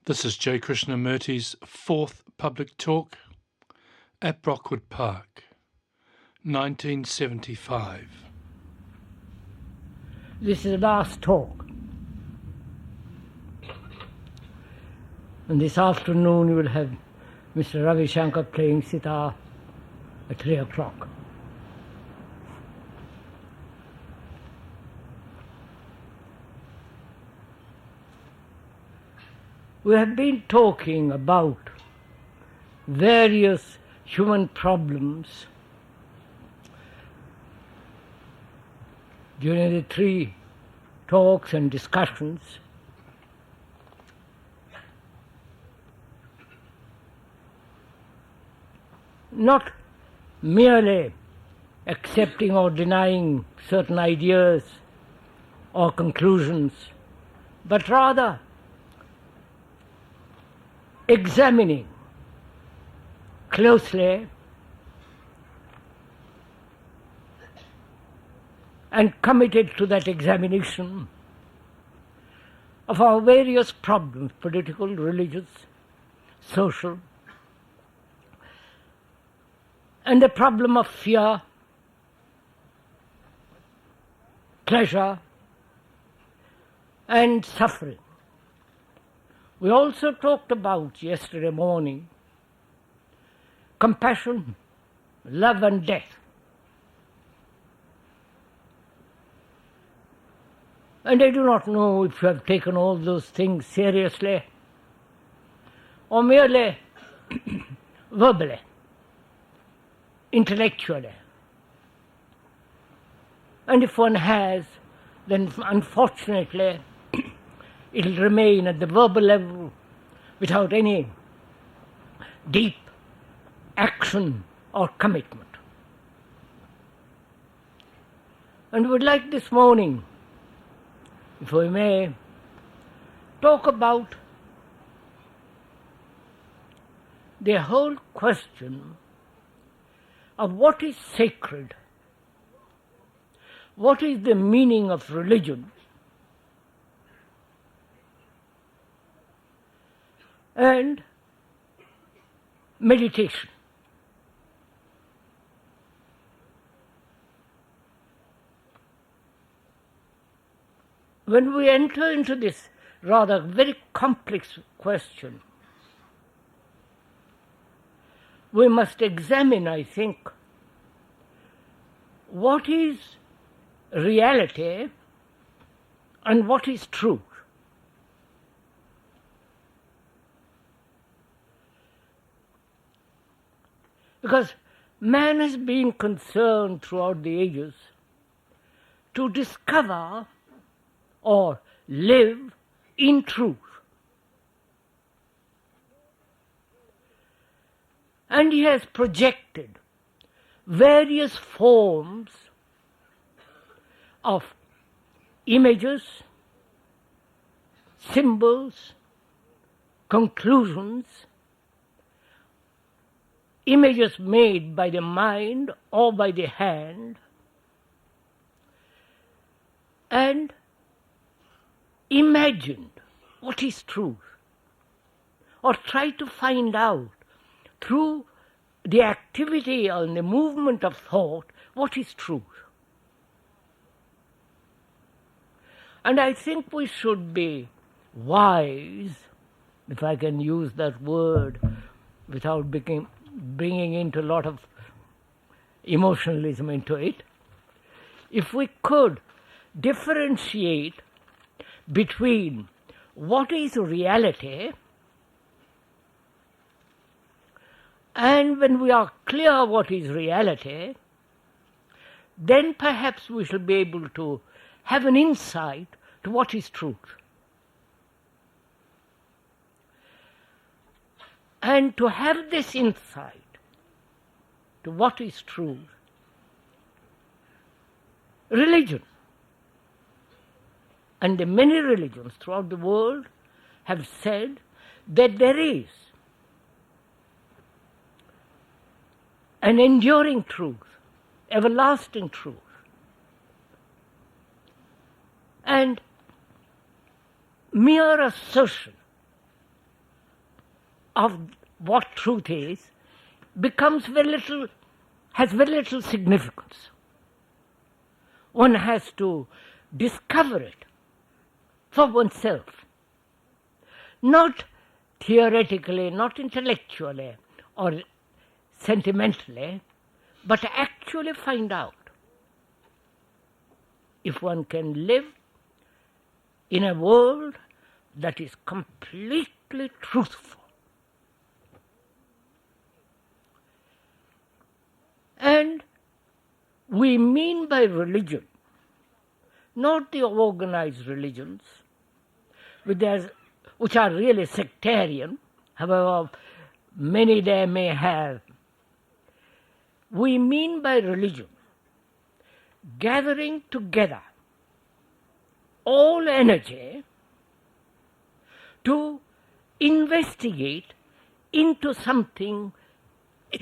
This is J. Krishnamurti's fourth public talk at Brockwood Park, 1975. This is the last talk. And this afternoon you will have Mr. Ravi Shankar playing sitar at 3 o'clock. We have been talking about various human problems during the 3 talks and discussions. Not merely accepting or denying certain ideas or conclusions, but rather examining closely and committed to that examination of our various problems, political, religious, social, and the problem of fear, pleasure, and suffering. We also talked about yesterday morning compassion, love, and death. And I do not know if you have taken all those things seriously or merely verbally, intellectually. And if one has, then unfortunately it will remain at the verbal level without any deep action or commitment. And we would like this morning, if we may, talk about the whole question of what is sacred, what is the meaning of religion, and meditation. When we enter into this rather very complex question, we must examine, I think, what is reality and what is truth. Because man has been concerned throughout the ages to discover or live in truth. And he has projected various forms of images, symbols, conclusions, images made by the mind or by the hand, and imagined what is truth, or try to find out through the activity and the movement of thought what is truth. And I think we should be wise, if I can use that word without bringing into a lot of emotionalism into it, if we could differentiate between what is reality, and when we are clear what is reality, then perhaps we shall be able to have an insight to what is truth. And to have this insight to what is truth, religion, and the many religions throughout the world have said that there is an enduring truth, everlasting truth. And mere assertion of what truth is becomes has very little significance. One has to discover it for oneself, not theoretically, not intellectually or sentimentally, but actually find out. If one can live in a world that is completely truthful, and we mean by religion not the organized religions, which are really sectarian, however many they may have. We mean by religion gathering together all energy to investigate into something,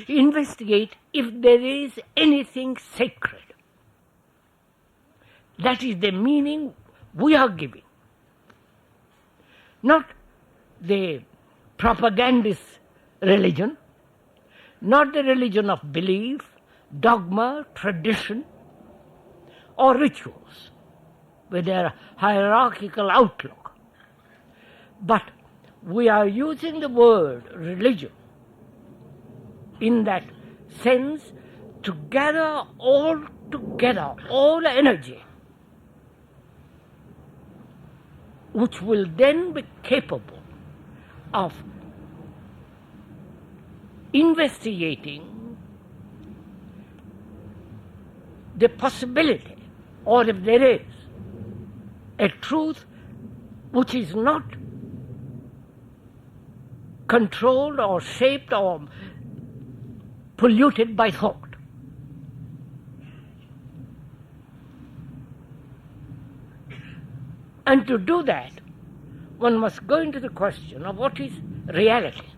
investigate if there is anything sacred. That is the meaning we are giving. Not the propagandist religion, not the religion of belief, dogma, tradition, or rituals with their hierarchical outlook. But we are using the word religion in that sense to gather all together, all energy, which will then be capable of investigating the possibility, or if there is, a truth which is not controlled or shaped or polluted by thought. And to do that, one must go into the question of what is reality.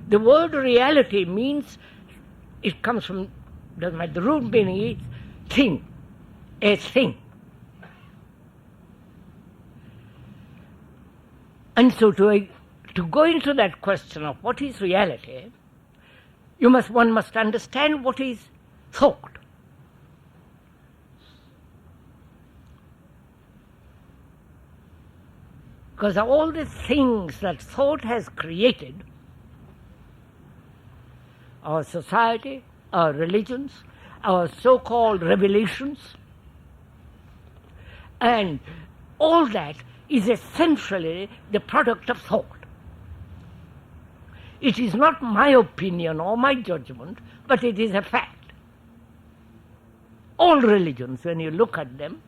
The word reality means, it comes from, the root meaning is thing, a thing. And so to go into that question of what is reality, one must understand what is thought. Because all the things that thought has created, our society, our religions, our so-called revelations, and all that is essentially the product of thought. It is not my opinion or my judgment, but it is a fact. All religions, when you look at them,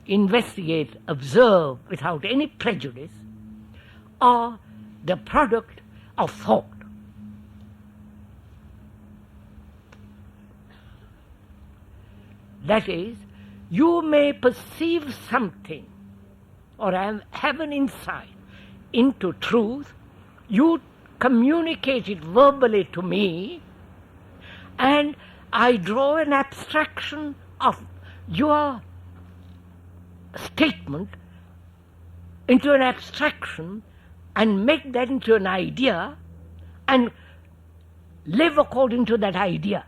investigate, observe without any prejudice, are the product of thought. That is, you may perceive something or have an insight into truth, you communicate it verbally to me, and I draw an abstraction of your statement into an abstraction and make that into an idea and live according to that idea.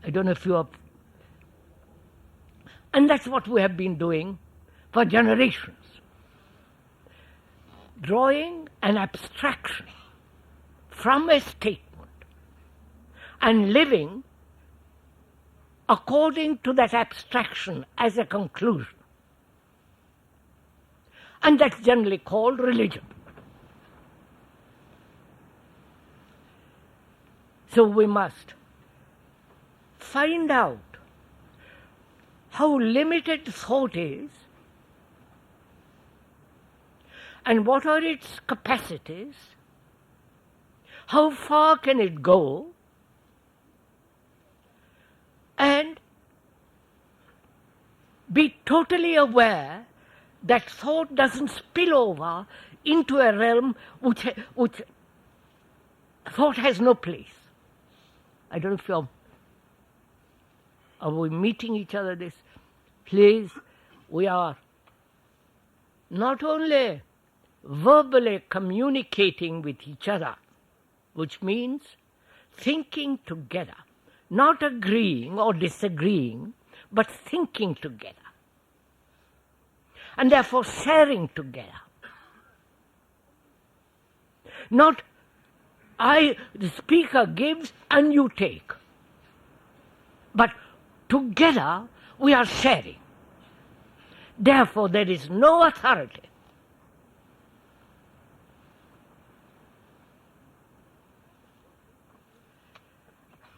I don't know if you are... And that's what we have been doing for generations. Drawing an abstraction from a statement and living according to that abstraction as a conclusion. And that's generally called religion. So we must find out how limited thought is and what are its capacities, how far can it go, and be totally aware that thought doesn't spill over into a realm which thought has no place. I don't know if are we meeting each other this? Please, we are not only verbally communicating with each other, which means thinking together, not agreeing or disagreeing, but thinking together, and therefore sharing together. Not the speaker gives and you take, but together we are sharing. Therefore there is no authority.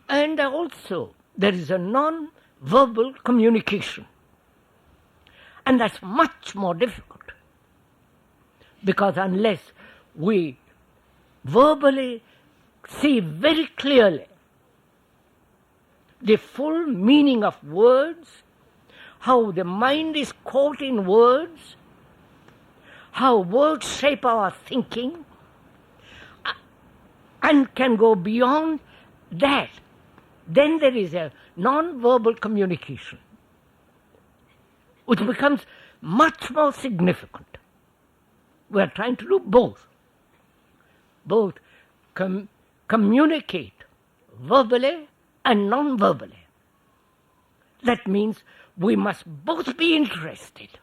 And also there is a non-verbal communication. And that's much more difficult, because unless we verbally see very clearly the full meaning of words, how the mind is caught in words, how words shape our thinking, and can go beyond that, then there is a non-verbal communication, which becomes much more significant. We are trying to do both. Both communicate verbally and non-verbally. That means we must both be interested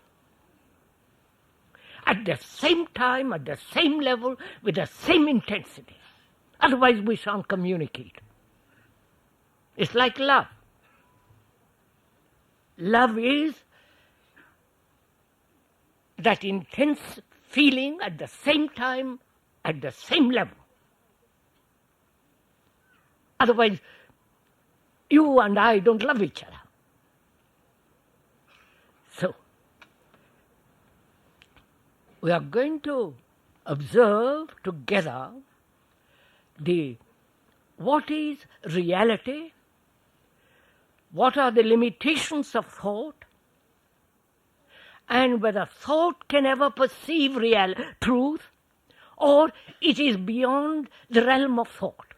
at the same time, at the same level, with the same intensity. Otherwise we shan't communicate. It's like love. Love is that intense feeling at the same time, at the same level. Otherwise, you and I don't love each other. So, we are going to observe together what is reality, what are the limitations of thought, and whether thought can ever perceive truth, or it is beyond the realm of thought.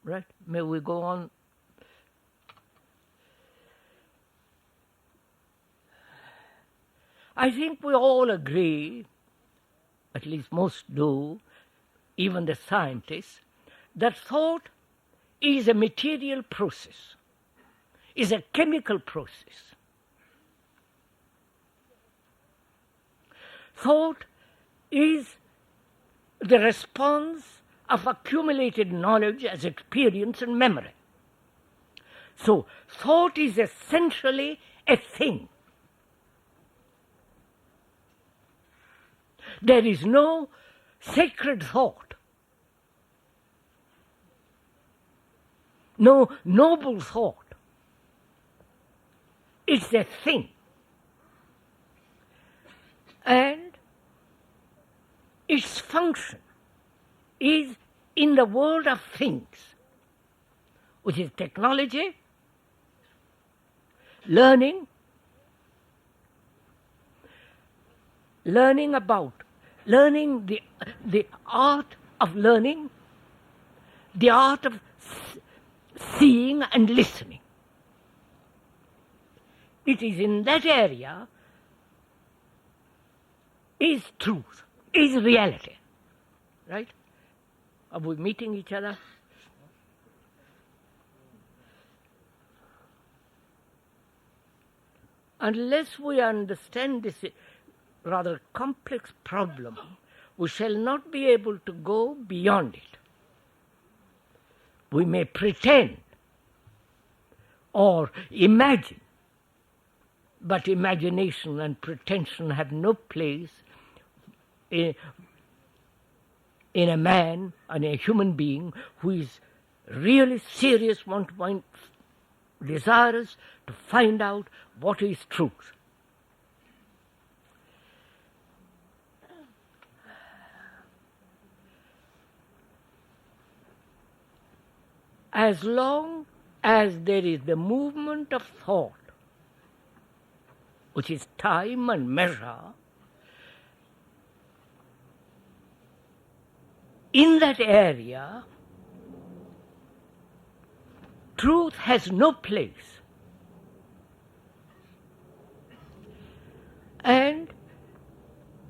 Right? May we go on? I think we all agree, at least most do, even the scientists, that thought is a material process, is a chemical process. Thought is the response of accumulated knowledge as experience and memory. So, thought is essentially a thing. There is no sacred thought, no noble thought. It's a thing. And its function is in the world of things, which is technology, learning the art of learning, the art of seeing and listening. It is in that area is truth, is reality. Right? Are we meeting each other? Unless we understand this rather complex problem, we shall not be able to go beyond it. We may pretend or imagine, but imagination and pretension have no place in a man and a human being who is really serious, desirous to find out what is truth. As long as there is the movement of thought, which is time and measure, in that area, truth has no place.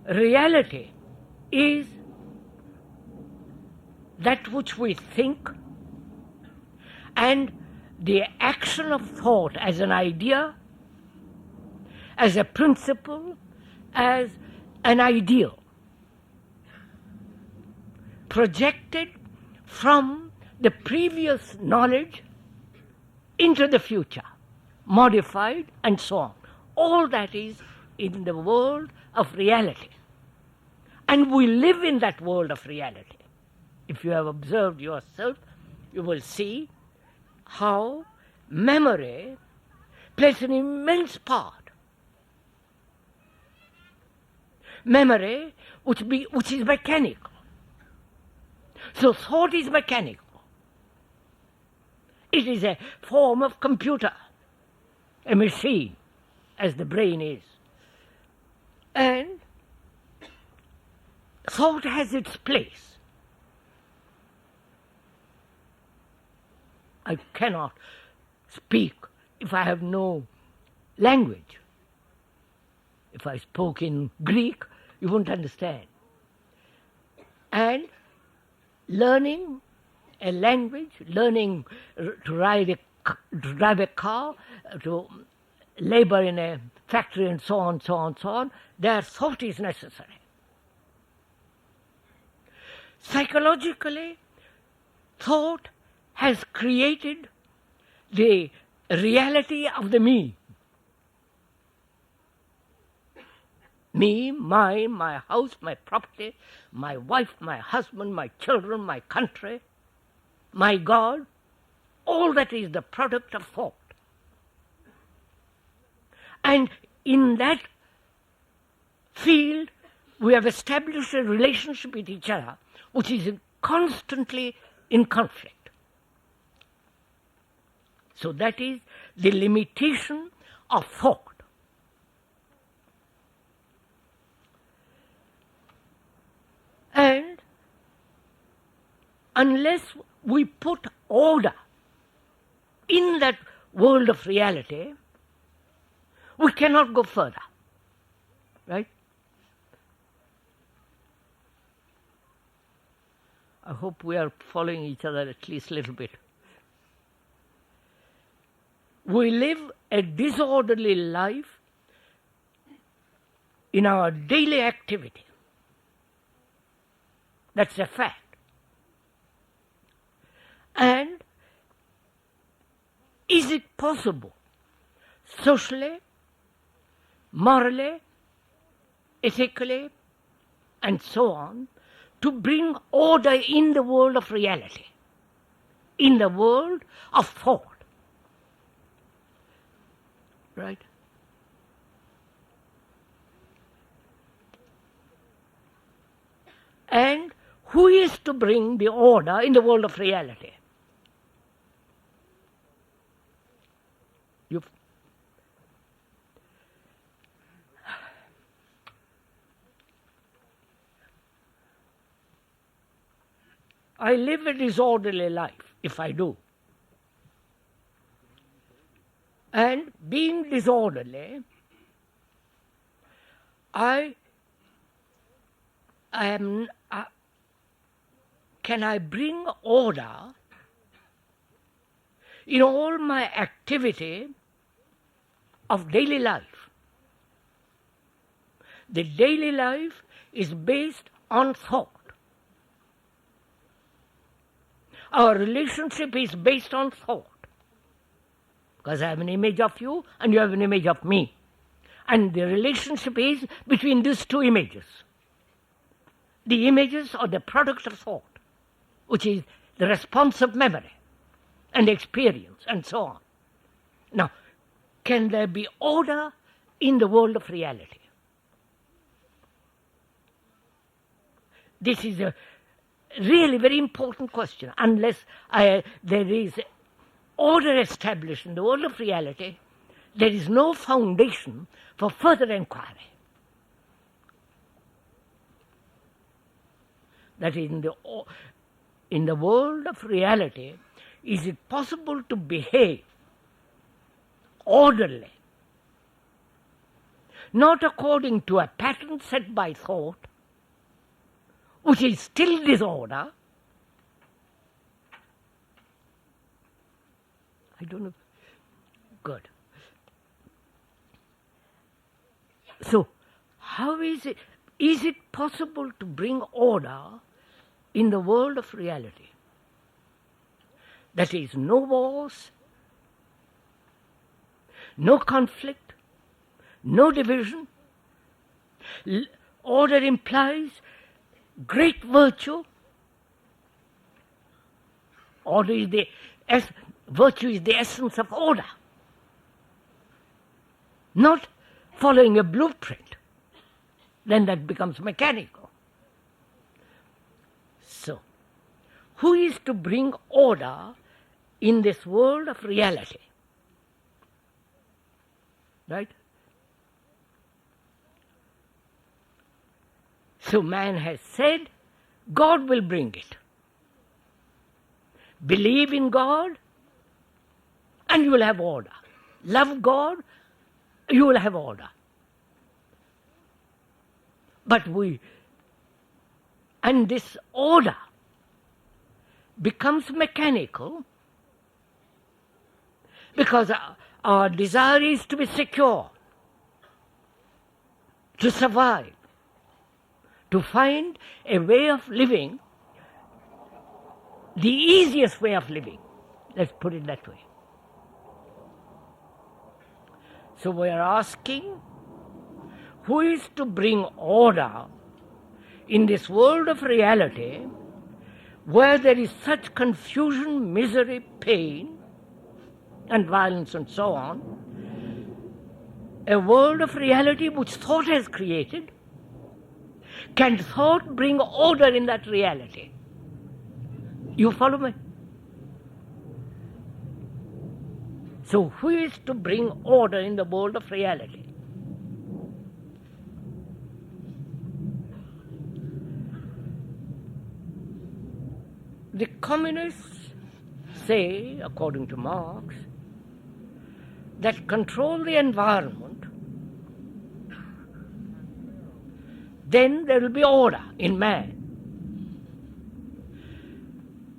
reality is that which we think, and the action of thought as an idea, as a principle, as an ideal, projected from the previous knowledge into the future, modified and so on. All that is in the world of reality. And we live in that world of reality. If you have observed yourself, you will see how memory plays an immense part. Memory which is mechanical. So thought is mechanical. It is a form of computer, a machine, as the brain is. And thought has its place. I cannot speak if I have no language. If I spoke in Greek, you wouldn't understand. And learning a language, learning to drive a car, to labor in a factory and so on, so on, so on, their thought is necessary. Psychologically, thought has created the reality of the me. Me, mine, my house, my property, my wife, my husband, my children, my country, my God, all that is the product of thought. And in that field, we have established a relationship with each other which is constantly in conflict. So that is the limitation of thought. And unless we put order in that world of reality, we cannot go further. Right? I hope we are following each other at least a little bit. We live a disorderly life in our daily activity. That's a fact. And is it possible, socially, morally, ethically, and so on, to bring order in the world of reality, in the world of thought? Right? And who is to bring the order in the world of reality? I live a disorderly life, if I do. And being disorderly, can I bring order in all my activity of daily life? The daily life is based on thought. Our relationship is based on thought. Because I have an image of you and you have an image of me. And the relationship is between these two images. The images are the product of thought, which is the response of memory and experience and so on. Now, can there be order in the world of reality? This is a really very important question. Unless there is order established in the world of reality, there is no foundation for further inquiry. That is, in the world of reality, is it possible to behave orderly, not according to a pattern set by thought, which is still disorder. I don't know. Good. So, how is it? Is it possible to bring order in the world of reality? That is, no wars, no conflict, no division. Order implies great virtue. Virtue is the essence of order, not following a blueprint. Then that becomes mechanical. So, who is to bring order in this world of reality? Right? So man has said, God will bring it. Believe in God, and you will have order. Love God, you will have order. But and this order becomes mechanical because our desire is to be secure, to survive, to find a way of living, the easiest way of living. Let's put it that way. So we are asking, who is to bring order in this world of reality where there is such confusion, misery, pain, and violence and so on? A world of reality which thought has created. Can thought bring order in that reality? You follow me? So who is to bring order in the world of reality? The communists say, according to Marx, that control the environment, then there will be order in man.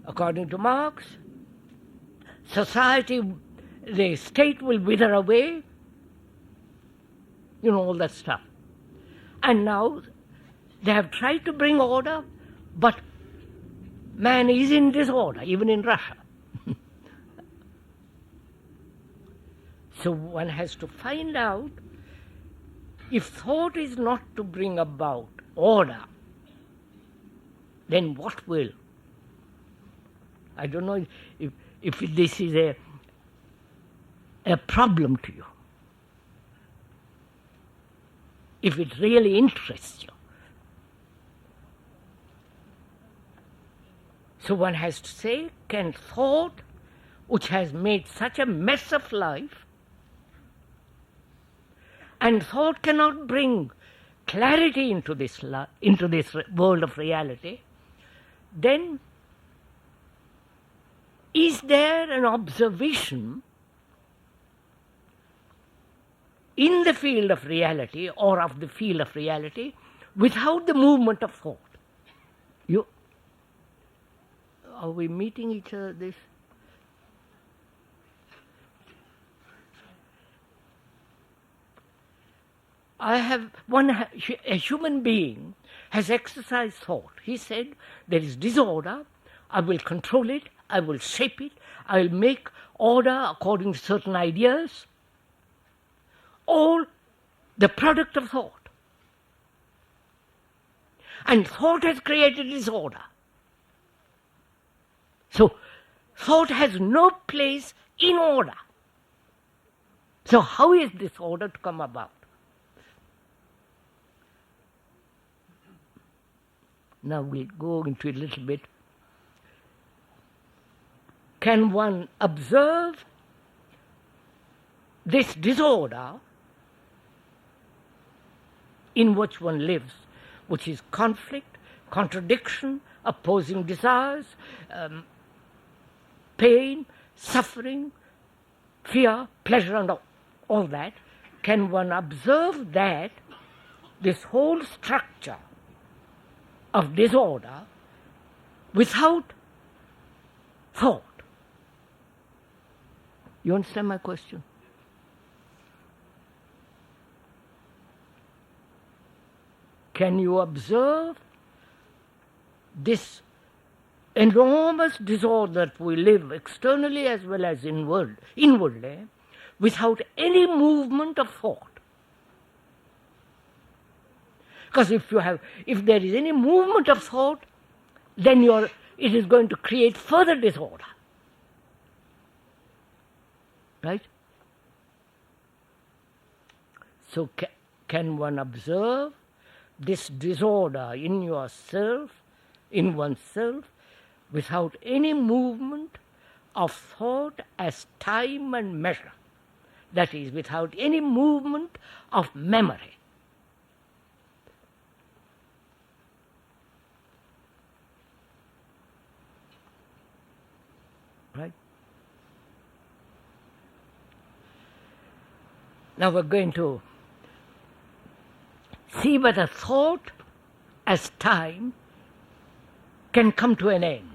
According to Marx, society, the state will wither away, all that stuff. And now they have tried to bring order, but man is in disorder, even in Russia. So one has to find out, if thought is not to bring about order, then what will? I don't know if this is a problem to you, if it really interests you. So one has to say, can thought, which has made such a mess of life, and thought cannot bring clarity into this world of reality, then is there an observation in the field of reality or of the field of reality without the movement of thought? Are we meeting each other this? A human being has exercised thought. He said, there is disorder, I will control it, I will shape it, I will make order according to certain ideas, all the product of thought. And thought has created disorder. So, thought has no place in order. So how is this order to come about? Now we'll go into it a little bit. Can one observe this disorder in which one lives, which is conflict, contradiction, opposing desires, pain, suffering, fear, pleasure, and all that? can one observe that this whole structure of disorder without thought? You understand my question? Can you observe this enormous disorder that we live externally as well as inwardly without any movement of thought? Because if there is any movement of thought, then it is going to create further disorder. Right? So can one observe this disorder in yourself, in oneself, without any movement of thought as time and measure? That is, without any movement of memory. Right? Now we're going to see whether thought as time can come to an end.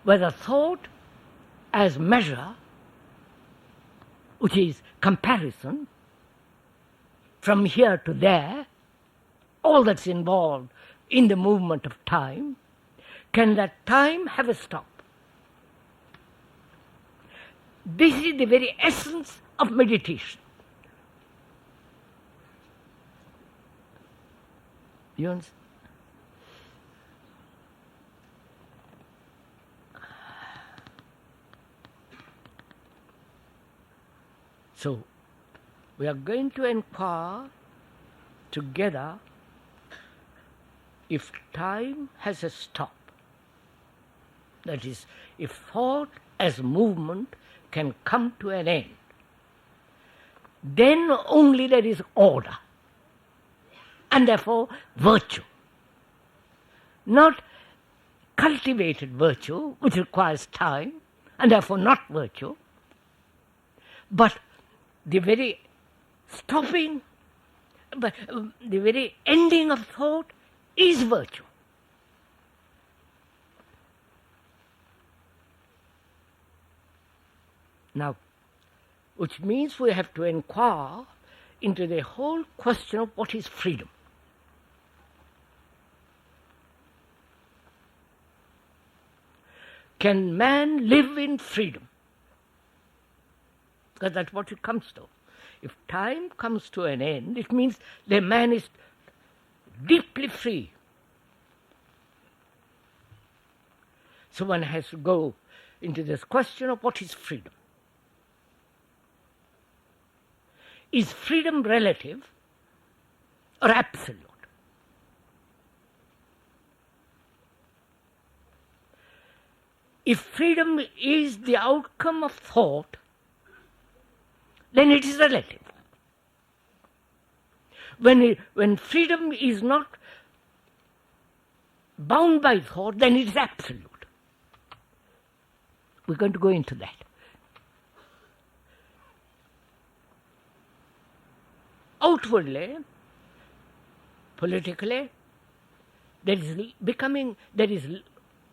Whether thought as measure, which is comparison from here to there, all that's involved in the movement of time, can that time have a stop? This is the very essence of meditation. You understand? So, we are going to inquire together if time has a stop. That is, if thought as movement can come to an end. Then only there is order, and therefore virtue. Not cultivated virtue, which requires time, and therefore not virtue, but the very stopping, but the very ending of thought is virtue. Now, which means we have to inquire into the whole question of what is freedom. Can man live in freedom? Because that's what it comes to. If time comes to an end, it means the man is deeply free. So one has to go into this question of what is freedom. Is freedom relative or absolute? If freedom is the outcome of thought, then it is relative. When freedom is not bound by thought, then it is absolute. We're going to go into that. Outwardly, politically, there is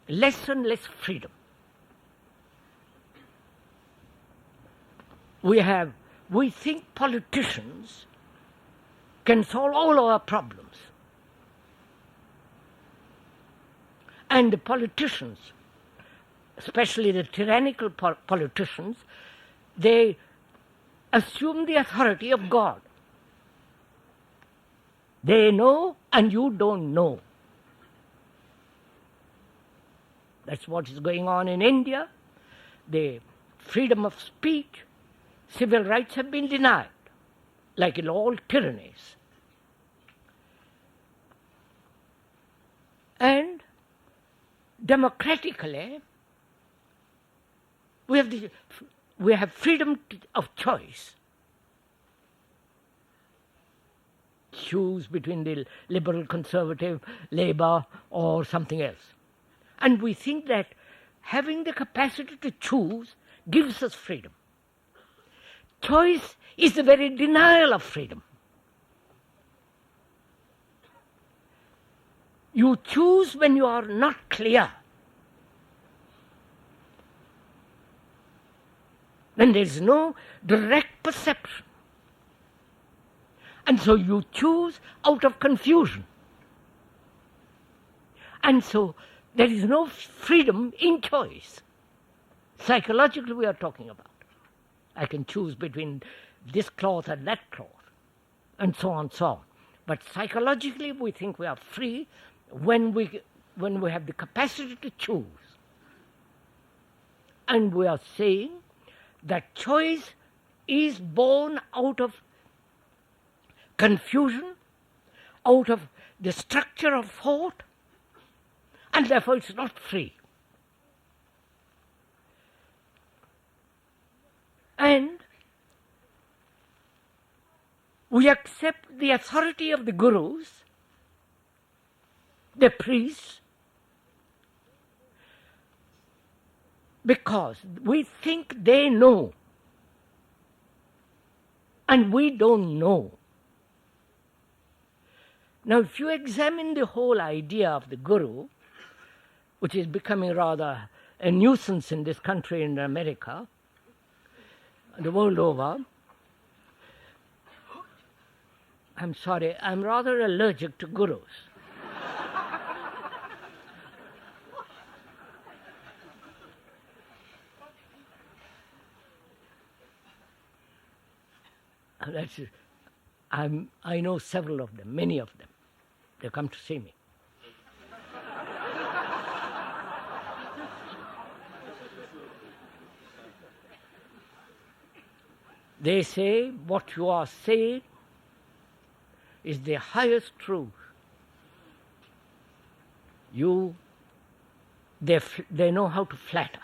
less and less freedom. We think politicians can solve all our problems. And the politicians, especially the tyrannical politicians, they assume the authority of God. They know and you don't know. That's what is going on in India. The freedom of speech, civil rights have been denied, like in all tyrannies. And democratically, we have freedom of choice. Choose between the liberal, conservative, Labour, or something else. And we think that having the capacity to choose gives us freedom. choice is the very denial of freedom. You choose when you are not clear. When there is no direct perception. And so you choose out of confusion. And so there is no freedom in choice. Psychologically we are talking about. I can choose between this cloth and that cloth, and so on and so on. But psychologically we think we are free when we have the capacity to choose. And we are saying that choice is born out of confusion, out of the structure of thought, and therefore it's not free. And we accept the authority of the gurus, the priests, because we think they know, and we don't know. Now, if you examine the whole idea of the guru, which is becoming rather a nuisance in this country, in America, the world over, I'm sorry, I'm rather allergic to gurus. I know several of them, many of them. They come to see me. They say what you are saying is the highest truth. They know how to flatter.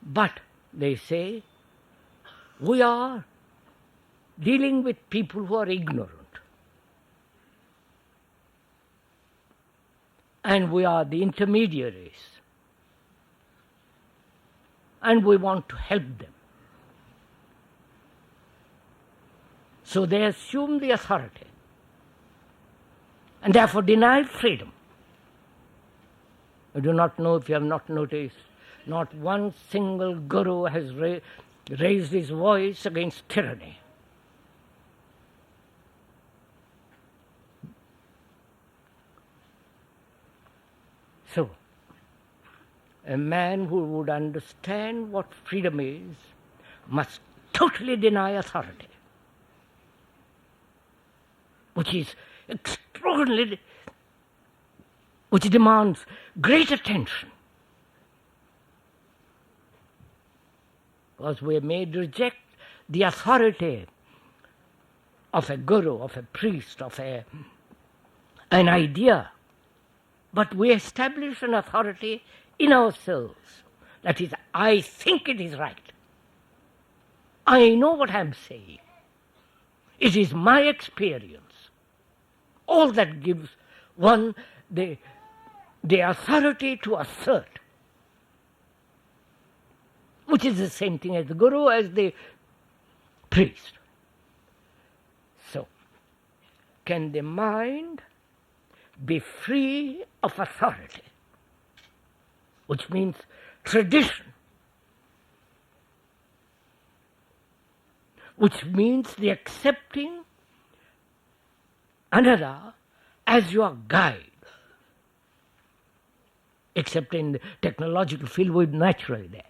But they say we are dealing with people who are ignorant. And we are the intermediaries. And we want to help them. So they assume the authority and therefore deny freedom. I do not know if you have not noticed, not one single guru has raised his voice against tyranny. So, a man who would understand what freedom is must totally deny authority, which is extraordinarily, which demands great attention. Because we may reject the authority of a guru, of a priest, of an idea, but we establish an authority in ourselves. That is, I think it is right. I know what I'm saying. It is my experience. All that gives one the authority to assert, which is the same thing as the guru, as the priest. So, can the mind be free of authority, which means tradition, which means the accepting another as your guide? Except in the technological field, we're naturally there.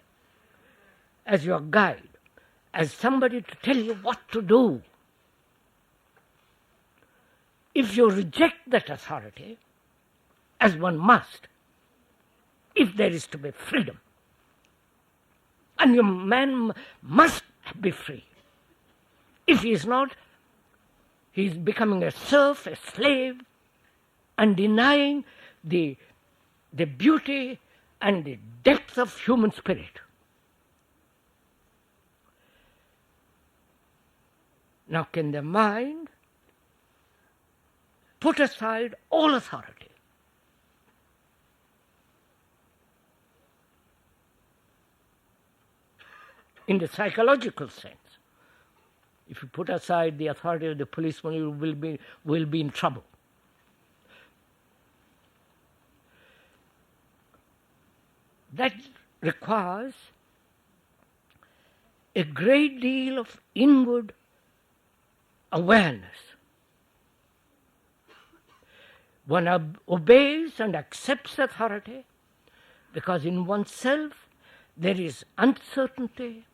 As your guide, as somebody to tell you what to do. If you reject that authority, as one must, if there is to be freedom, and your man must be free. If he is not, he is becoming a serf, a slave, and denying the beauty and the depth of human spirit. Now, can the mind put aside all authority? in the psychological sense. If you put aside the authority of the policeman, you will be in trouble. That requires a great deal of inward awareness. One obeys and accepts authority because in oneself there is uncertainty,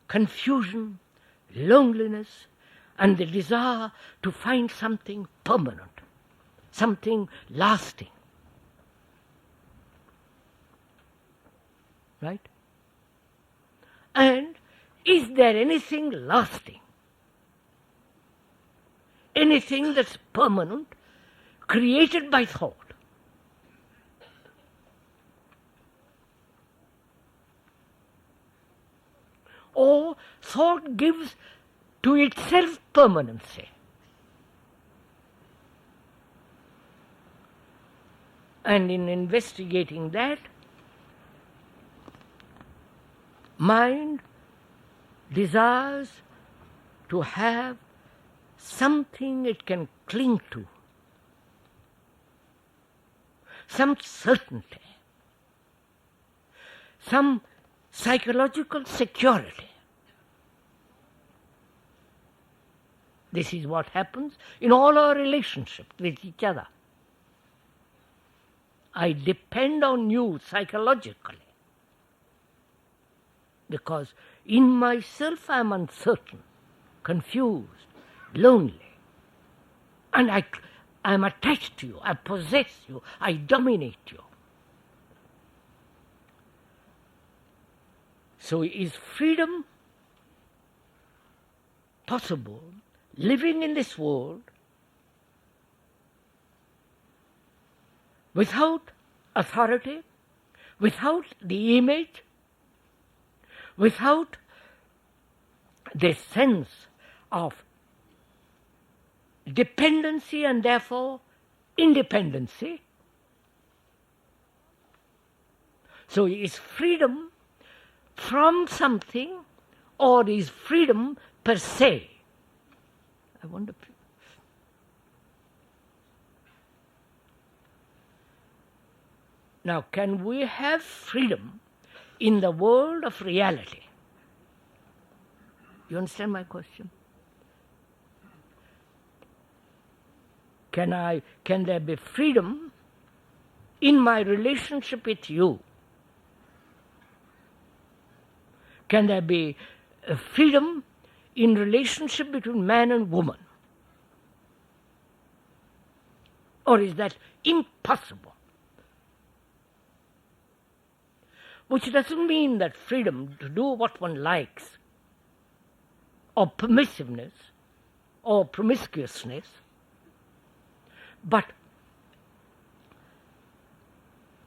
confusion, loneliness, and the desire to find something permanent, something lasting. Right? And is there anything lasting? Anything that's permanent, created by thought? Or thought gives to itself permanency? And in investigating that, mind desires to have something it can cling to, some certainty, some psychological security. This is what happens in all our relationships with each other. I depend on you psychologically because in myself I am uncertain, confused, lonely, and I am attached to you, I possess you, I dominate you. So is freedom possible, living in this world without authority, without the image, without the sense of dependency and therefore independency? So is freedom from something or is freedom per se? I wonder. Now, can we have freedom in the world of reality? You understand my question? Can there be freedom in my relationship with you? Can there be a freedom in relationship between man and woman? Or is that impossible? Which doesn't mean that freedom to do what one likes, or permissiveness, or promiscuousness, but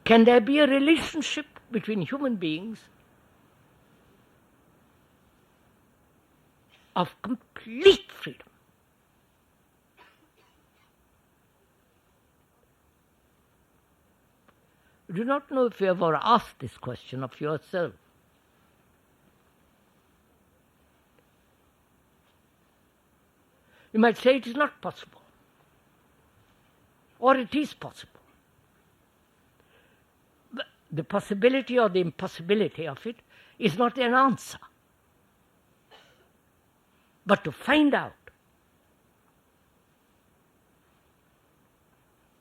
can there be a relationship between human beings of complete freedom? I do not know if you ever asked this question of yourself. You might say it is not possible, or it is possible. But the possibility or the impossibility of it is not an answer. But to find out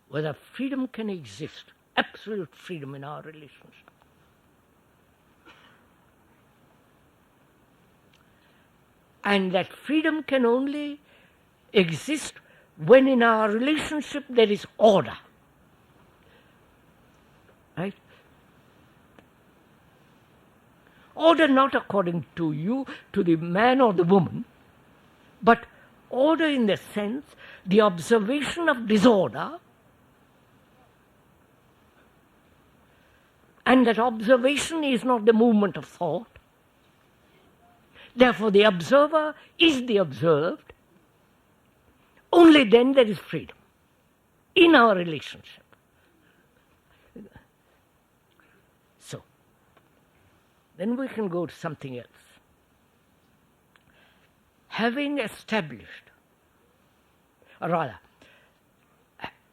whether freedom can exist, absolute freedom in our relationship. And that freedom can only exist when in our relationship there is order. Right? Order not according to you, to the man or the woman, but order in the sense, the observation of disorder, and that observation is not the movement of thought. Therefore, the observer is the observed. Only then there is freedom in our relationship. So, then we can go to something else. Having established, or rather,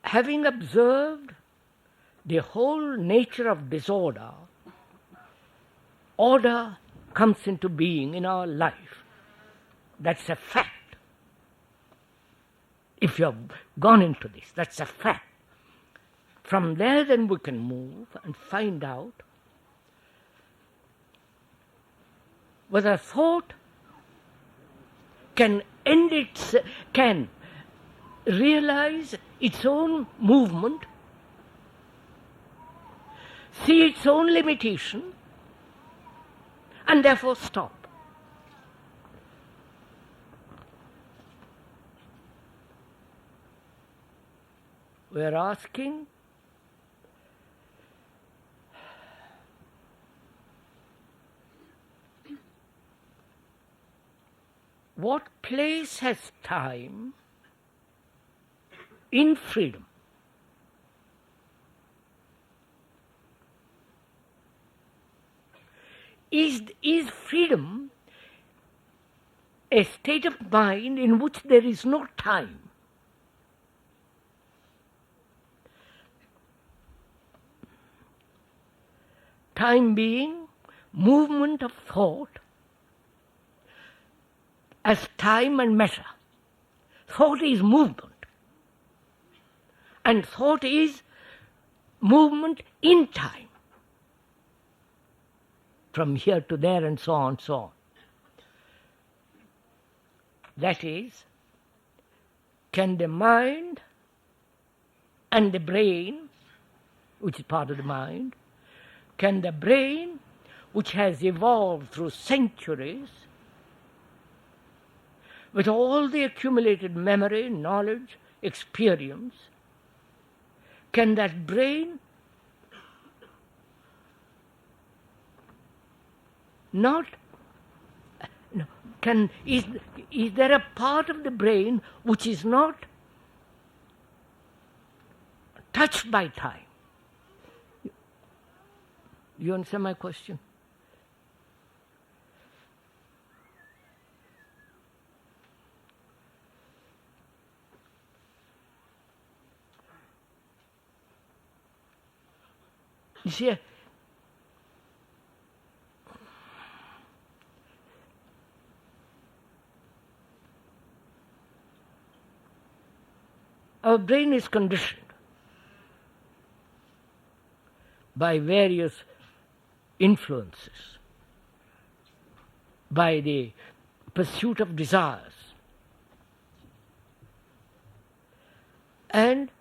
having observed the whole nature of disorder, order comes into being in our life. That's a fact. If you have gone into this, that's a fact. From there then we can move and find out whether thought can realize its own movement, see its own limitation, and therefore stop. We are asking, what place has time in freedom? Is freedom a state of mind in which there is no time? Time being movement of thought as time and matter. Thought is movement, and thought is movement in time, from here to there and so on, so on. That is, can the mind and the brain, which is part of the mind, can the brain, which has evolved through centuries, with all the accumulated memory, knowledge, experience, can that brain not, no, is there a part of the brain which is not touched by time? You understand my question? You see, our brain is conditioned by various influences, by the pursuit of desires. And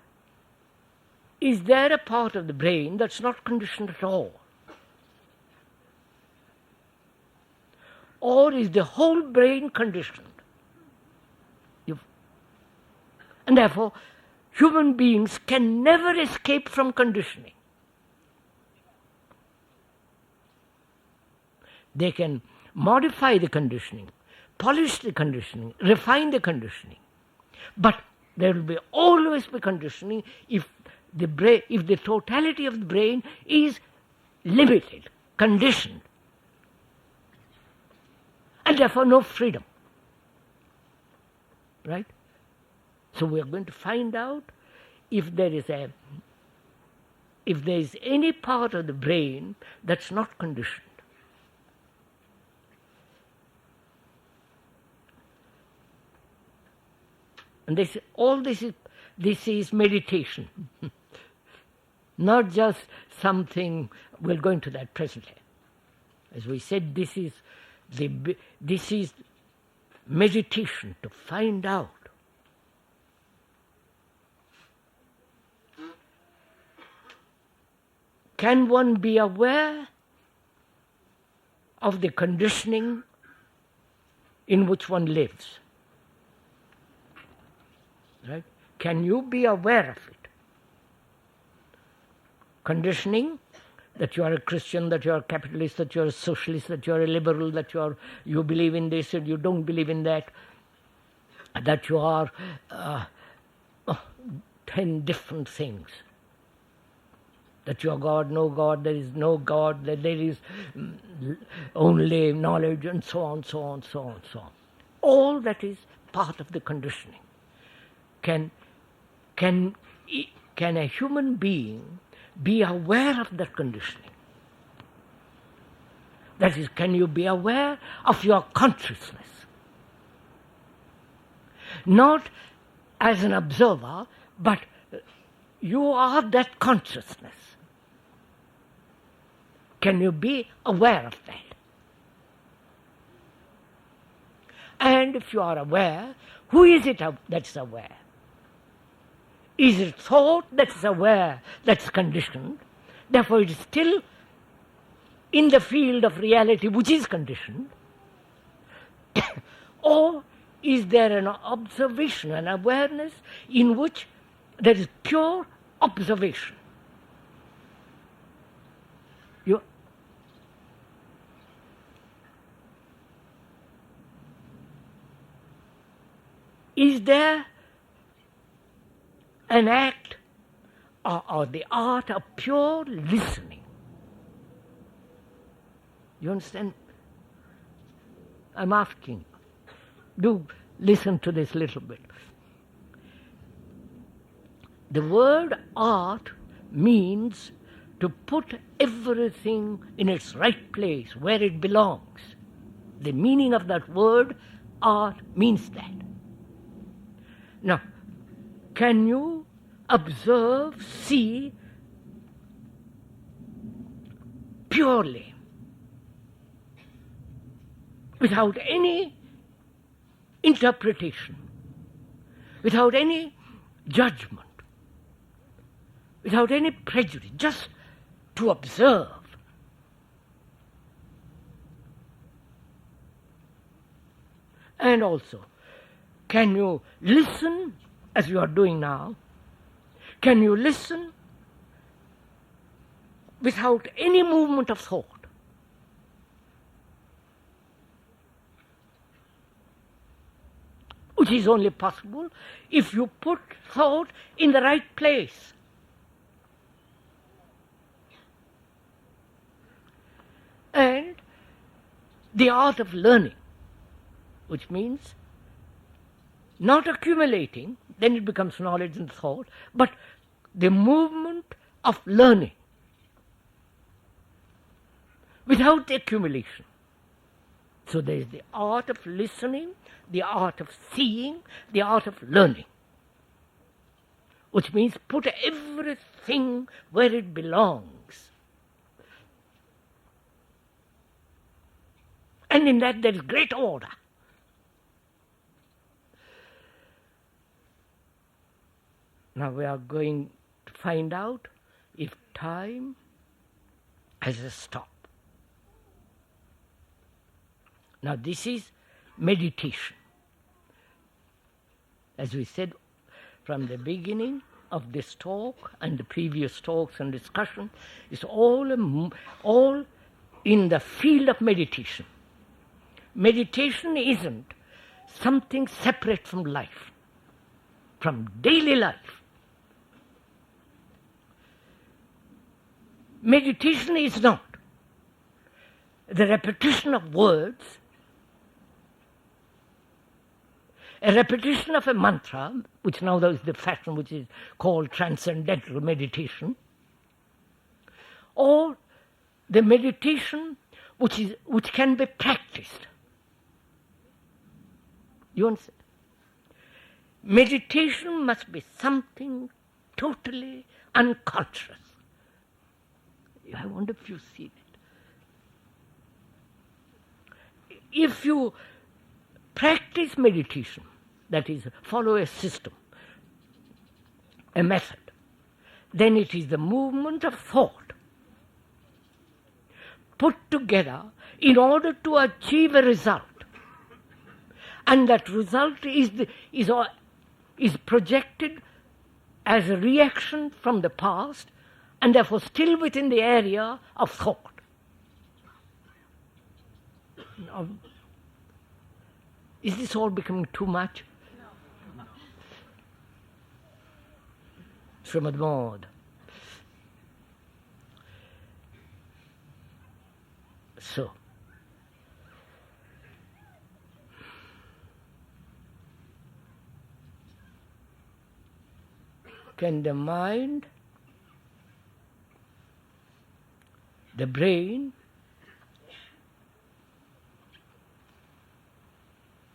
is there a part of the brain that's not conditioned at all? Or is the whole brain conditioned? And therefore, human beings can never escape from conditioning. They can modify the conditioning, polish the conditioning, refine the conditioning. But there will always be conditioning if the totality of the brain is limited, conditioned, and therefore no freedom. Right? So we are going to find out if there is any part of the brain that's not conditioned. And this is meditation, not just something. We'll go into that presently. As we said, this is meditation to find out. Can one be aware of the conditioning in which one lives? Right? Can you be aware of it? Conditioning that you are a Christian, that you are a capitalist, that you are a socialist, that you are a liberal, that you believe in this and you don't believe in that you are 10 different things. that you are God, no God, there is no God, that there is only knowledge, and so on, so on, so on, so on. All that is part of the conditioning. Can a human being be aware of that conditioning? That is, can you be aware of your consciousness? Not as an observer, but you are that consciousness. Can you be aware of that? And if you are aware, who is it that's aware? Is it thought that's aware, that's conditioned? Therefore it is still in the field of reality which is conditioned. Or is there an observation, an awareness in which there is pure observation? Is there an act or the art of pure listening? You understand? I'm asking. Do listen to this little bit. The word art means to put everything in its right place, where it belongs. The meaning of that word art means that. Now, can you observe, see purely, without any interpretation, without any judgment, without any prejudice, just to observe? And also, can you listen as you are doing now? Can you listen without any movement of thought? Which is only possible if you put thought in the right place. And the art of learning, which means not accumulating, then it becomes knowledge and thought, but the movement of learning without the accumulation. So there is the art of listening, the art of seeing, the art of learning, which means put everything where it belongs. And in that there is great order. Now we are going to find out if time has a stop. Now this is meditation. As we said from the beginning of this talk and the previous talks and discussion, it's all in the field of meditation. Meditation isn't something separate from life, from daily life. Meditation is not the repetition of words, a repetition of a mantra, which now there is the fashion which is called transcendental meditation, or the meditation which can be practiced. You understand? Meditation must be something totally unconscious. I wonder if you see that. If you practice meditation, that is, follow a system, a method, then it is the movement of thought put together in order to achieve a result. And that result is projected as a reaction from the past, and therefore still within the area of thought. Now, is this all becoming too much? No. Srimad Maud. can the mind, the brain,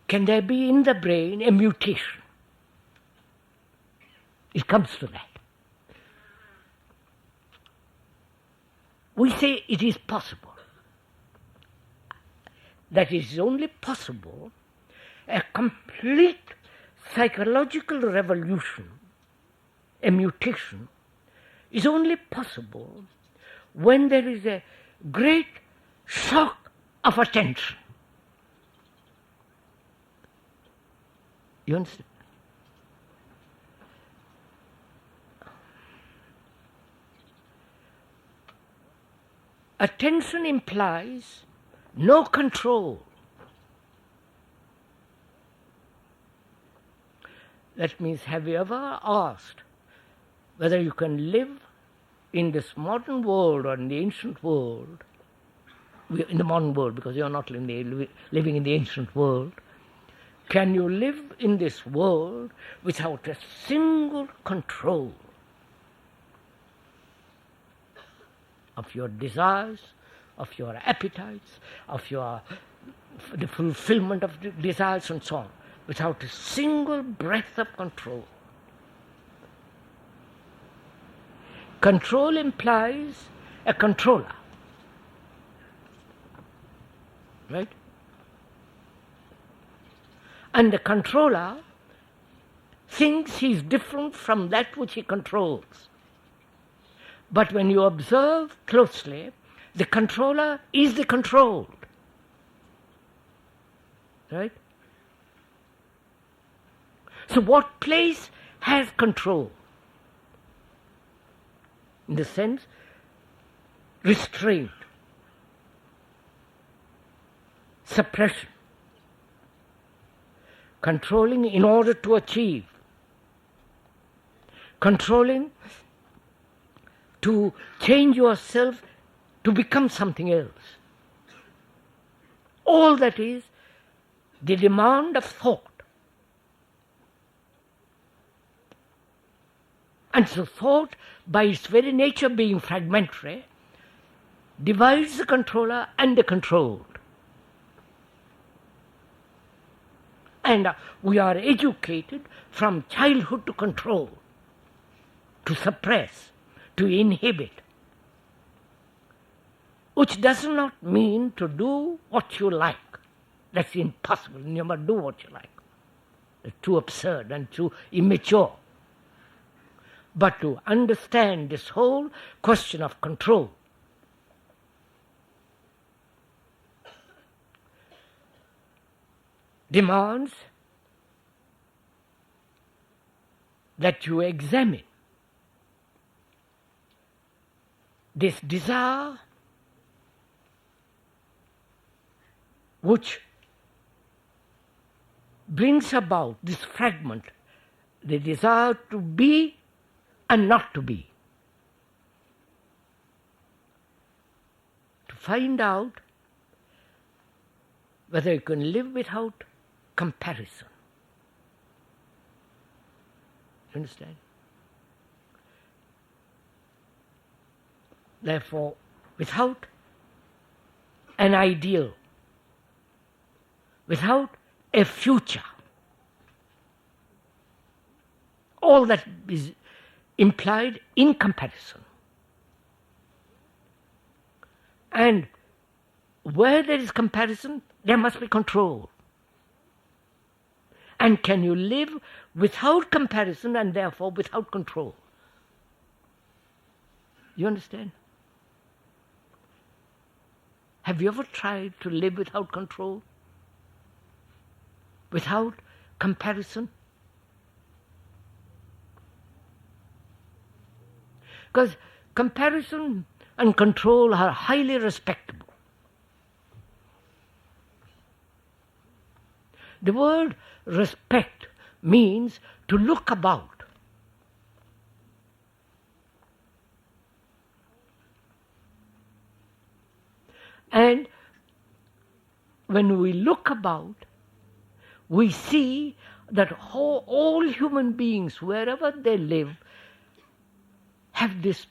can there be in the brain a mutation? It comes to that. We say it is possible. That it is only possible, a complete psychological revolution, a mutation, is only possible when there is a great shock of attention. You understand? Attention implies no control. That means, have you ever asked whether you can live in this modern world or in the ancient world, in the modern world because you are not living in the ancient world, can you live in this world without a single control of your desires, of your appetites, of the fulfillment of the desires and so on, without a single breath of control? Control implies a controller, right? And the controller thinks he is different from that which he controls. But when you observe closely, the controller is the controlled, right? So what place has control? In the sense, restraint, suppression, controlling in order to achieve, controlling to change yourself to become something else. All that is the demand of thought. And so thought, by its very nature being fragmentary, divides the controller and the controlled. And we are educated from childhood to control, to suppress, to inhibit, which does not mean to do what you like. That's impossible. You never do what you like. It's too absurd and too immature. But to understand this whole question of control, demands that you examine this desire which brings about this fragment, the desire to be and not to be. To find out whether you can live without comparison. You understand? Therefore, without an ideal, without a future, all that is implied in comparison. And where there is comparison, there must be control. And can you live without comparison and therefore without control? You understand? Have you ever tried to live without control? Without comparison? Because comparison and control are highly respectable. The word respect means to look about. And when we look about, we see that all human beings, wherever they live, have this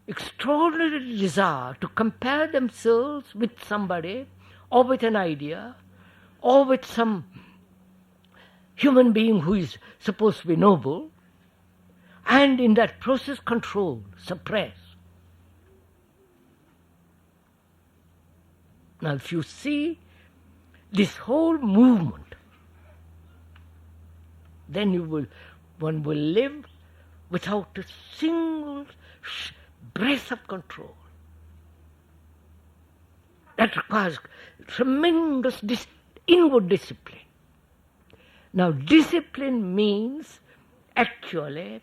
extraordinary desire to compare themselves with somebody or with an idea or with some human being who is supposed to be noble, and in that process control, suppress. Now if you see this whole movement, then one will live without a single breath of control. That requires tremendous inward discipline. Now discipline means actually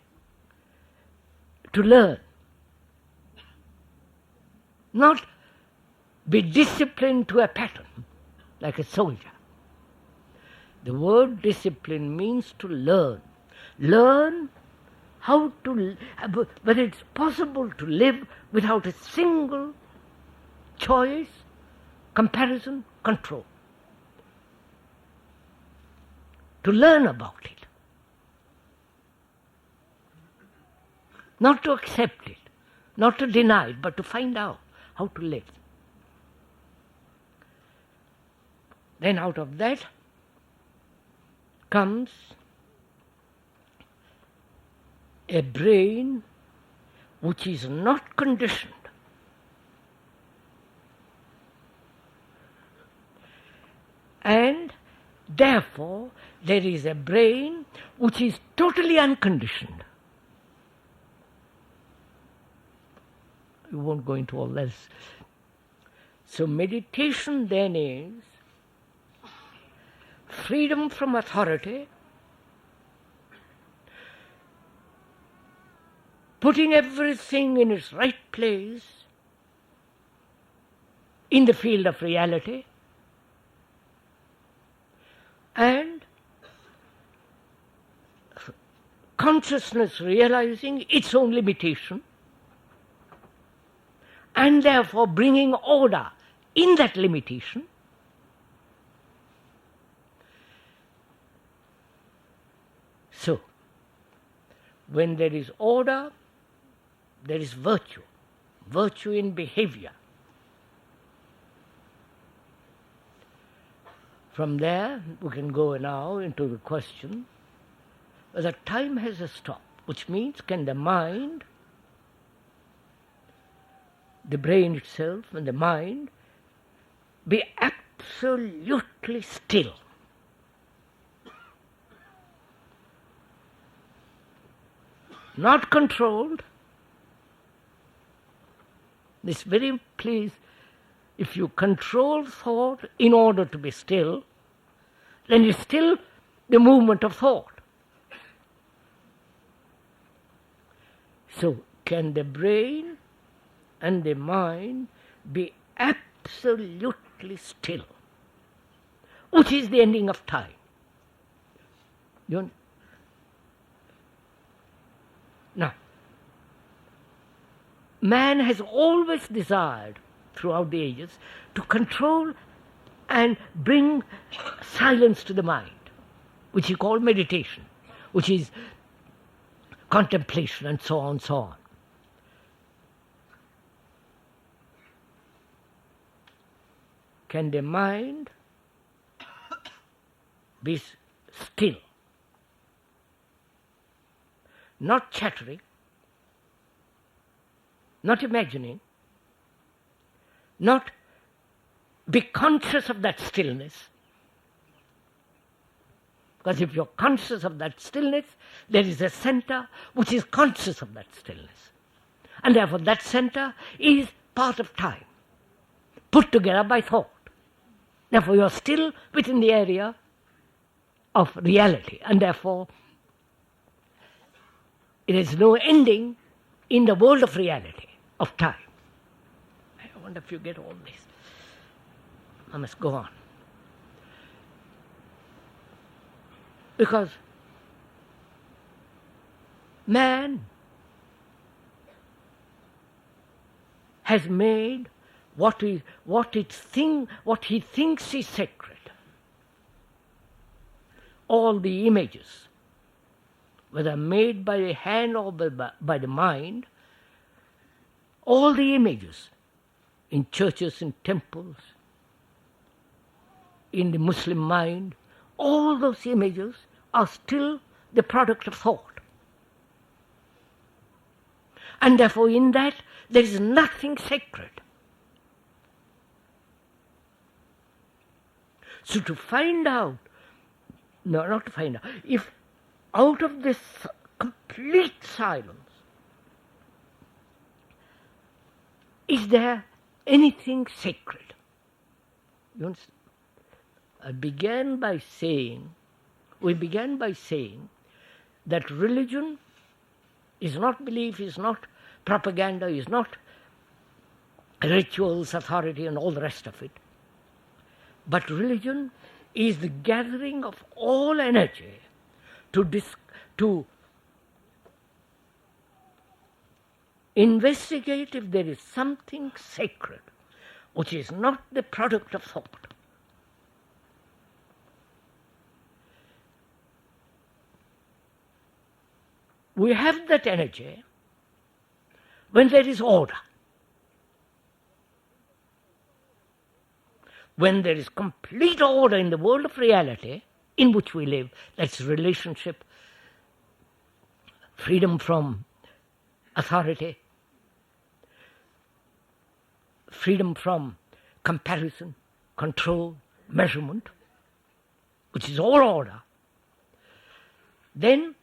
to learn, not be disciplined to a pattern like a soldier. The word discipline means to learn. Learn how to, whether it's possible to live without a single choice, comparison, control. To learn about it. Not to accept it, not to deny it, but to find out how to live. Then out of that comes a brain which is not conditioned. And therefore there is a brain which is totally unconditioned. We won't go into all this. So meditation then is freedom from authority, putting everything in its right place in the field of reality, and consciousness realizing its own limitation, and therefore bringing order in that limitation. So, when there is order, there is virtue, virtue in behavior. From there, we can go now into the question whether time has a stop, which means can the mind, the brain itself and the mind, be absolutely still? Not controlled. This very please, if you control thought in order to be still, then it's still the movement of thought. So, can the brain and the mind be absolutely still, which is the ending of time? Now, man has always desired throughout the ages to control and bring silence to the mind, which he called meditation, which is contemplation and so on and so on. Can the mind be still? Not chattering, not imagining, not be conscious of that stillness. Because if you're conscious of that stillness, there is a center which is conscious of that stillness. And therefore that center is part of time, put together by thought. Therefore you're still within the area of reality, and therefore there is no ending in the world of reality, of time. I wonder if you get all this. I must go on. Because man has made what he thinks is sacred. All the images, whether made by the hand or by the mind, all the images in churches and temples, in the Muslim mind, all those images are still the product of thought. And therefore in that there is nothing sacred. So to find out, no, not to find out, if out of this complete silence, is there anything sacred? You understand? We began by saying that religion is not belief, is not propaganda, is not rituals, authority, and all the rest of it. But religion is the gathering of all energy to investigate if there is something sacred which is not the product of thought. We have that energy when there is order. When there is complete order in the world of reality in which we live, that's relationship, freedom from authority, freedom from comparison, control, measurement, which is all order, then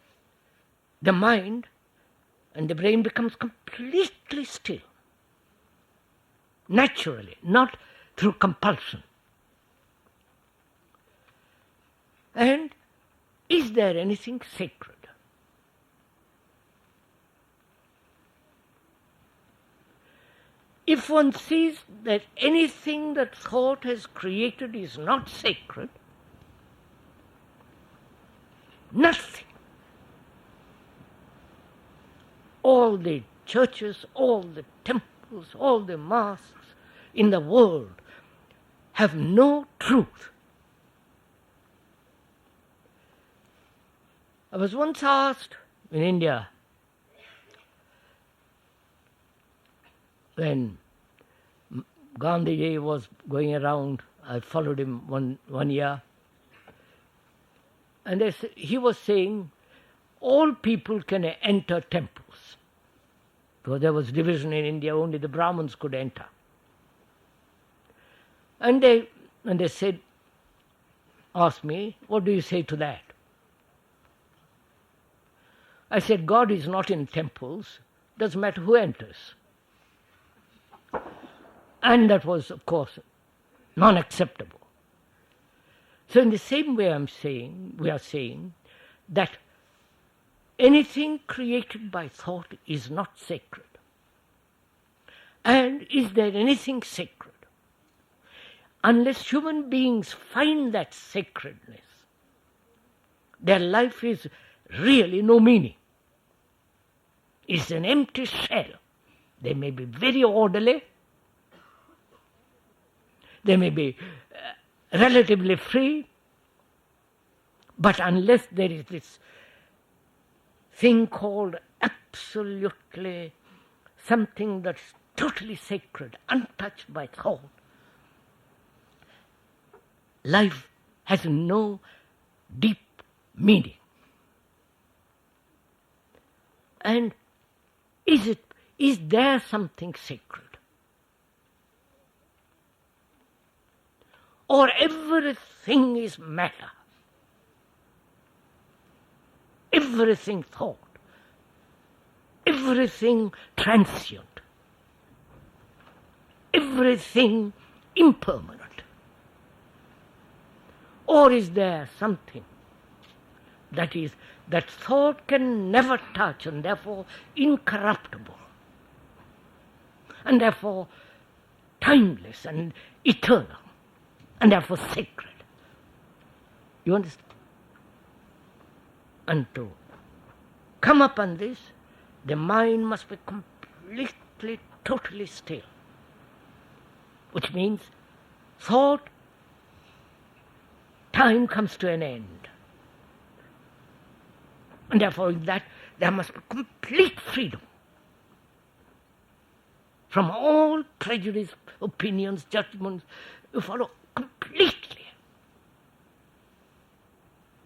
the mind and the brain becomes completely still, naturally, not through compulsion. And is there anything sacred? If one sees that anything that thought has created is not sacred, nothing. All the churches, all the temples, all the mosques in the world have no truth. I was once asked in India, when Gandhiji was going around, I followed him one year, and he was saying all people can enter temples. Because there was division in India, only the Brahmins could enter. And they said, asked me, what do you say to that? I said, God is not in temples, doesn't matter who enters. And that was, of course, non-acceptable. So in the same way we are saying that anything created by thought is not sacred. And is there anything sacred? Unless human beings find that sacredness, their life is really no meaning. It's an empty shell. They may be very orderly, they may be relatively free, but unless there is this thing called absolutely something that's totally sacred, untouched by thought, life has no deep meaning. And is there something sacred? Or everything is matter? Everything thought? Everything transient? Everything impermanent? Or is there something that thought can never touch and therefore incorruptible and therefore timeless and eternal and therefore sacred? You understand? And to come upon this, the mind must be completely, totally still, which means thought, time comes to an end. And therefore in that there must be complete freedom. from all prejudice, opinions, judgments. You follow completely.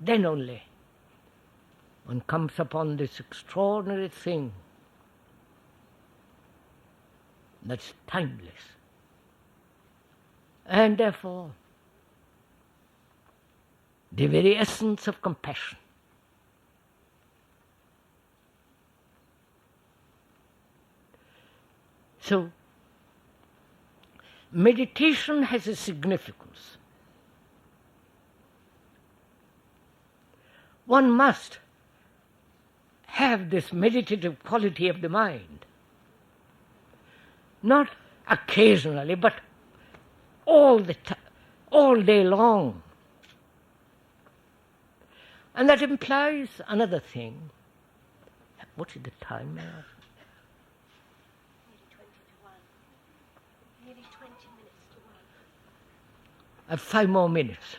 Then only one comes upon this extraordinary thing that's timeless. And therefore, the very essence of compassion. So, meditation has a significance. One must have this meditative quality of the mind, not occasionally, but all day long. And that implies another thing. What is the time now? Nearly 20 minutes to 1. I have 5 more minutes.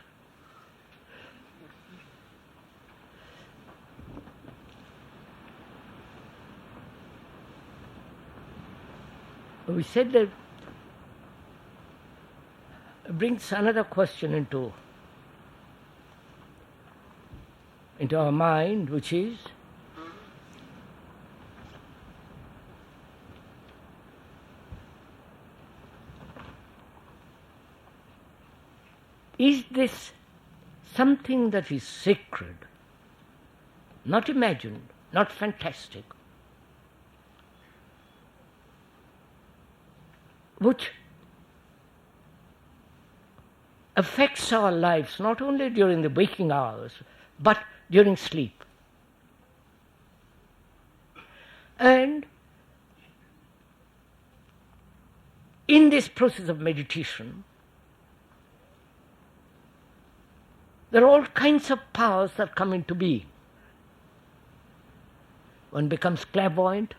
We said that it brings another question into our mind, which is this something that is sacred, not imagined, not fantastic, which affects our lives not only during the waking hours, but during sleep. And in this process of meditation, there are all kinds of powers that come into being. One becomes clairvoyant,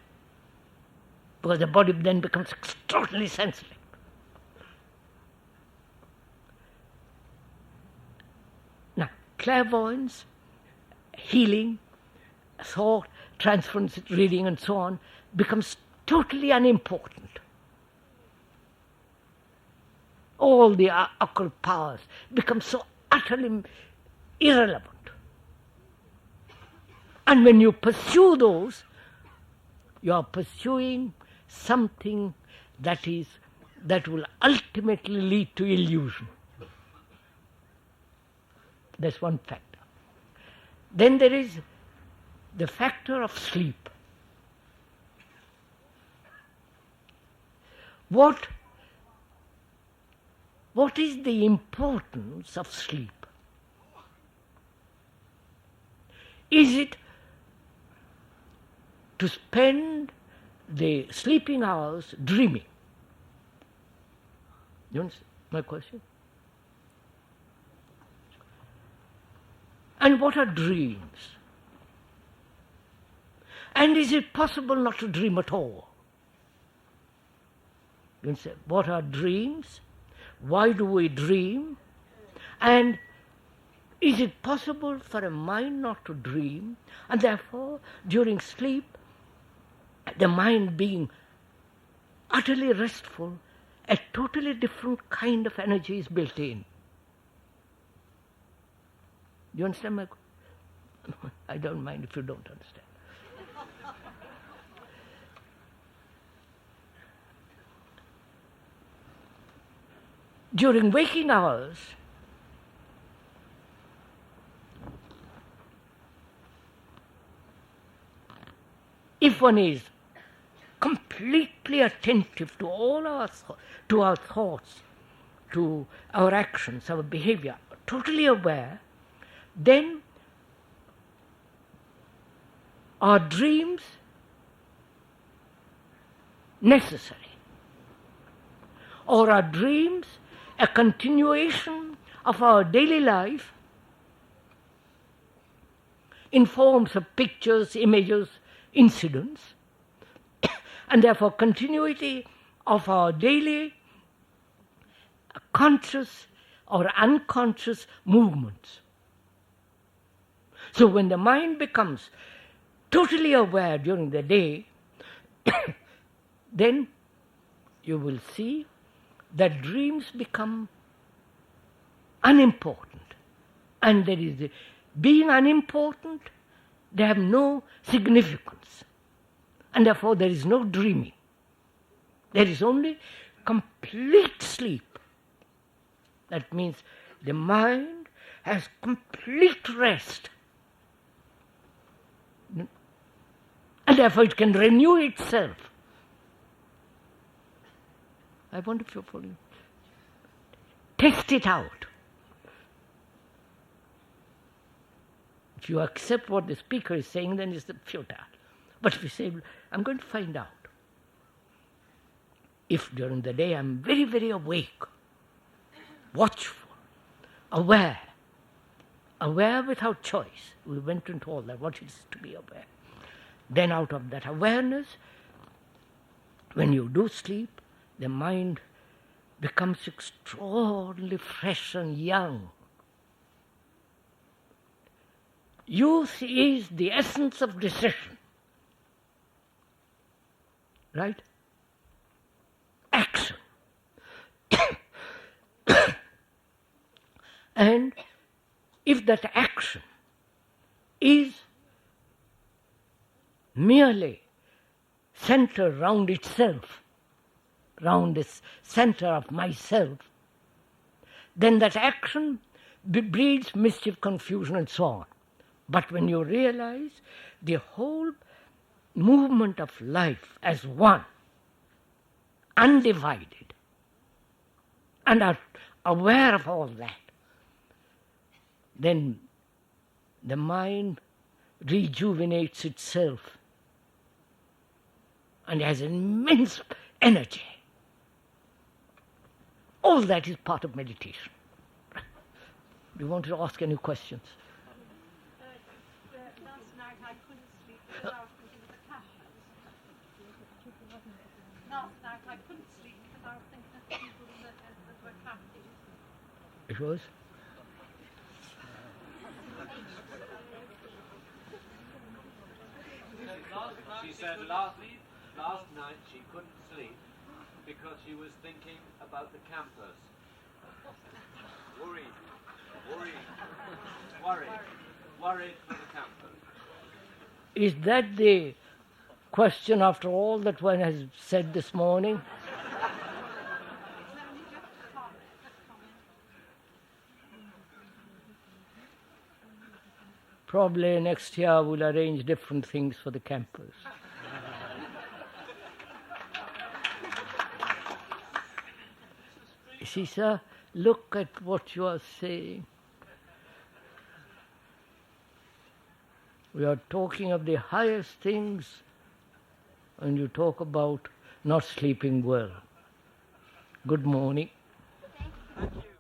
because the body then becomes extraordinarily sensitive. Now, clairvoyance, healing, thought, transference, reading, and so on, becomes totally unimportant. All the occult powers become so utterly irrelevant. And when you pursue those, you are pursuing something that will ultimately lead to illusion. That's one factor. Then there is the factor of sleep. What is the importance of sleep? Is it to spend the sleeping hours dreaming? You understand my question? And what are dreams? And is it possible not to dream at all? You understand? What are dreams? Why do we dream? And is it possible for a mind not to dream? And therefore, during sleep, the mind being utterly restful, a totally different kind of energy is built in. Do you understand my question? I don't mind if you don't understand. During waking hours, if one is completely attentive to all our thoughts, to our actions, our behavior, totally aware, then are dreams necessary? Or are dreams a continuation of our daily life in forms of pictures, images, incidents, and therefore continuity of our daily conscious or unconscious movements? So when the mind becomes totally aware during the day, then you will see that dreams become unimportant. And there is being unimportant, they have no significance. And therefore there is no dreaming. There is only complete sleep. That means the mind has complete rest. And therefore it can renew itself. I wonder if you're following. Test it out. If you accept what the speaker is saying, then it's futile. But if you say, I'm going to find out. If during the day I'm very, very awake, watchful, aware without choice, we went into all that, what it is to be aware. Then out of that awareness, when you do sleep, the mind becomes extraordinarily fresh and young. Youth is the essence of decision. Right? Action. And if that action is merely centered round itself, round this center of myself, then that action breeds mischief, confusion, and so on. But when you realize the whole movement of life as one, undivided, and are aware of all that, then the mind rejuvenates itself and has immense energy. All that is part of meditation. Do you want to ask any questions? Last night I couldn't sleep because I was thinking of the Catholics. Last night I couldn't sleep because I was thinking of people that were Catholics. It was? She said last night she couldn't sleep because she was thinking about the campers. Worried for the campers. Is that the question after all that one has said this morning? Probably next year we'll arrange different things for the campers. You see, sir, look at what you are saying. We are talking of the highest things, and you talk about not sleeping well. Good morning. Thank you.